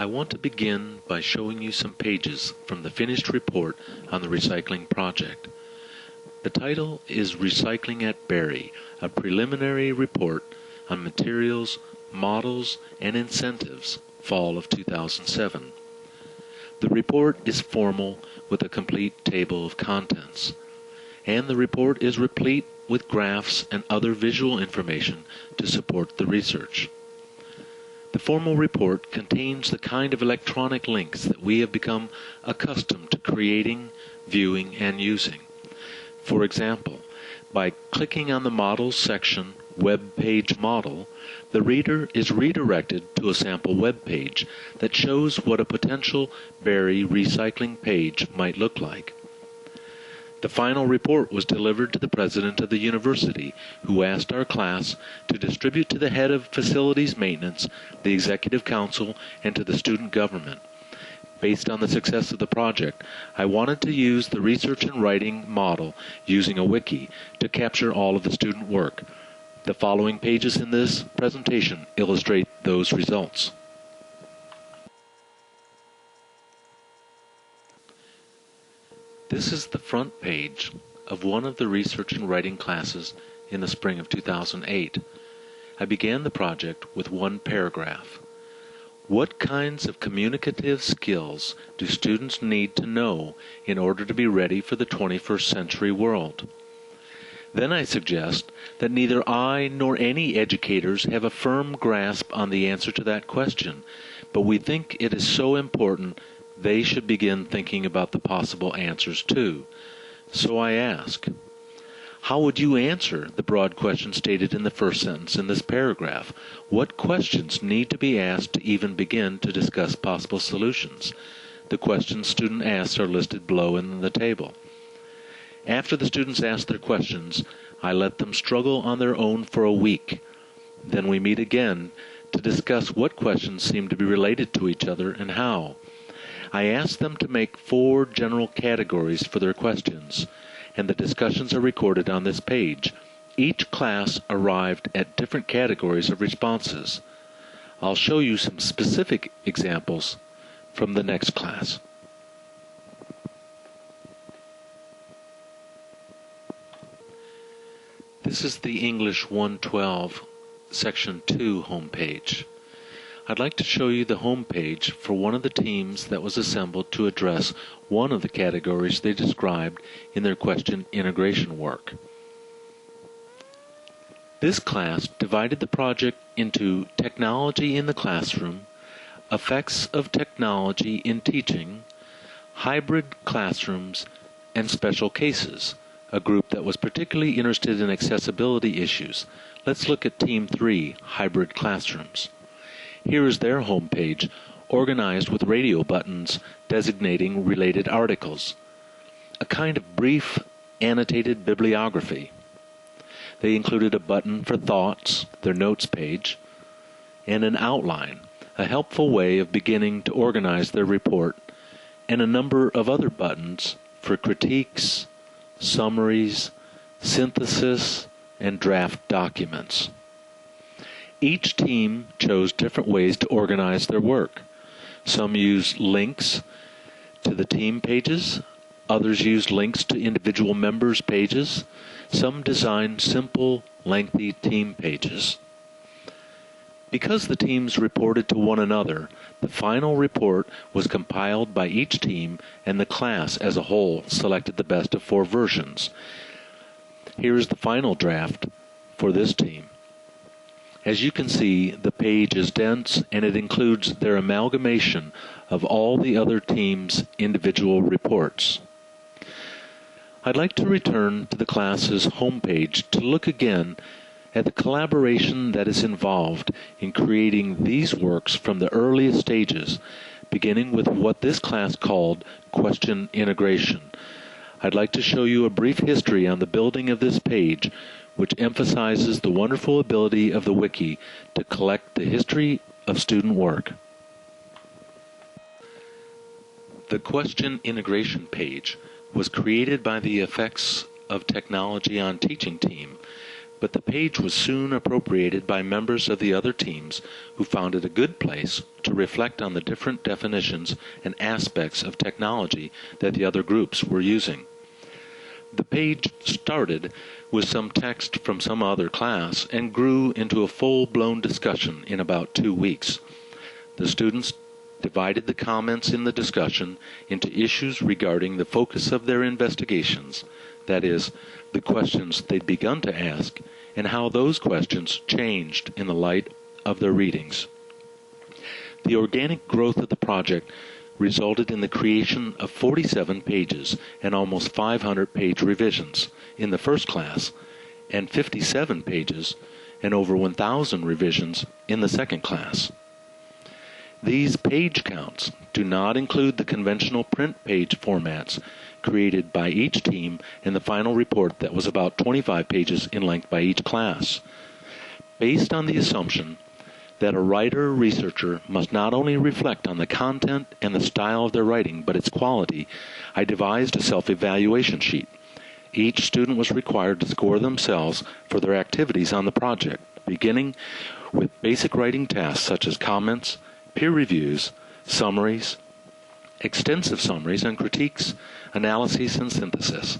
I want to begin by showing you some pages from the finished report on the recycling project. The title is Recycling at Berry, a preliminary report on materials, models, and incentives, fall of 2007. The report is formal with a complete table of contents, and the report is replete with graphs and other visual information to support the research. The formal report contains the kind of electronic links that we have become accustomed to creating, viewing, and using. For example, by clicking on the Models section, Web Page Model, the reader is redirected to a sample web page that shows what a potential Berry recycling page might look like. The final report was delivered to the president of the university, who asked our class to distribute to the head of facilities maintenance, the executive council, and to the student government. Based on the success of the project, I wanted to use the research and writing model using a wiki to capture all of the student work. The following pages in this presentation illustrate those results. This is the front page of one of the research and writing classes in the spring of 2008. I began the project with one paragraph. What kinds of communicative skills do students need to know in order to be ready for the 21st century world? Then I suggest that neither I nor any educators have a firm grasp on the answer to that question, but we think it is so important they should begin thinking about the possible answers too. So I ask, how would you answer the broad question stated in the first sentence in this paragraph? What questions need to be asked to even begin to discuss possible solutions? The questions student asks are listed below in the table. After the students ask their questions, I let them struggle on their own for a week. Then we meet again to discuss what questions seem to be related to each other and how. I ask them to make 4 general categories for their questions, and the discussions are recorded on this page. Each class arrived at different categories of responses. I'll show you some specific examples from the next class. This is the English 112 Section 2 homepage. I'd like to show you the homepage for one of the teams that was assembled to address one of the categories they described in their question integration work. This class divided the project into technology in the classroom, effects of technology in teaching, hybrid classrooms, and special cases, a group that was particularly interested in accessibility issues. Let's look at Team 3, hybrid classrooms. Here is their homepage, organized with radio buttons designating related articles, a kind of brief, annotated bibliography. They included a button for thoughts, their notes page, and an outline, a helpful way of beginning to organize their report, and a number of other buttons for critiques, summaries, synthesis, and draft documents. Each team chose different ways to organize their work. Some used links to the team pages, others used links to individual members' pages, some designed simple, lengthy team pages. Because the teams reported to one another, the final report was compiled by each team, and the class as a whole selected the best of 4 versions. Here is the final draft for this team. As you can see, the page is dense, and it includes their amalgamation of all the other teams' individual reports. I'd like to return to the class's homepage to look again at the collaboration that is involved in creating these works from the earliest stages, beginning with what this class called question integration. I'd like to show you a brief history on the building of this page, which emphasizes the wonderful ability of the wiki to collect the history of student work. The question integration page was created by the Effects of Technology on Teaching team. but the page was soon appropriated by members of the other teams who found it a good place to reflect on the different definitions and aspects of technology that the other groups were using. The page started with some text from some other class and grew into a full-blown discussion in about 2 weeks. The students divided the comments in the discussion into issues regarding the focus of their investigations, that is, the questions they'd begun to ask, and how those questions changed in the light of their readings. The organic growth of the project resulted in the creation of 47 pages and almost 500-page revisions in the first class, and 57 pages and over 1,000 revisions in the second class. These page counts do not include the conventional print page formats created by each team in the final report that was about 25 pages in length by each class. Based on the assumption that a writer-researcher must not only reflect on the content and the style of their writing, but its quality, I devised a self-evaluation sheet. Each student was required to score themselves for their activities on the project, beginning with basic writing tasks such as comments, peer reviews, summaries, extensive summaries and critiques, analyses, and synthesis.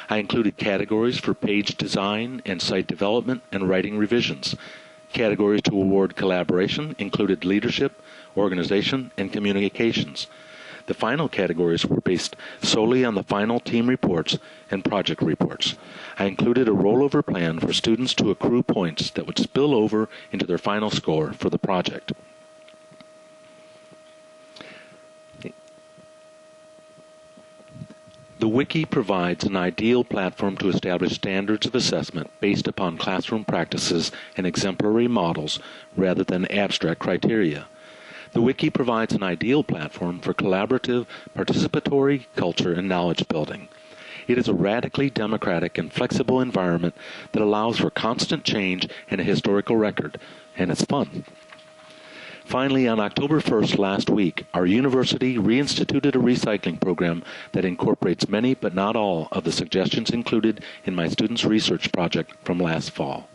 I included categories for page design and site development and writing revisions. Categories to award collaboration included leadership, organization, and communications. The final categories were based solely on the final team reports and project reports. I included a rollover plan for students to accrue points that would spill over into their final score for the project. The wiki provides an ideal platform to establish standards of assessment based upon classroom practices and exemplary models rather than abstract criteria. The wiki provides an ideal platform for collaborative, participatory culture and knowledge building. It is a radically democratic and flexible environment that allows for constant change and a historical record, and it's fun. Finally, on October 1st last week, our university reinstituted a recycling program that incorporates many but not all of the suggestions included in my students' research project from last fall.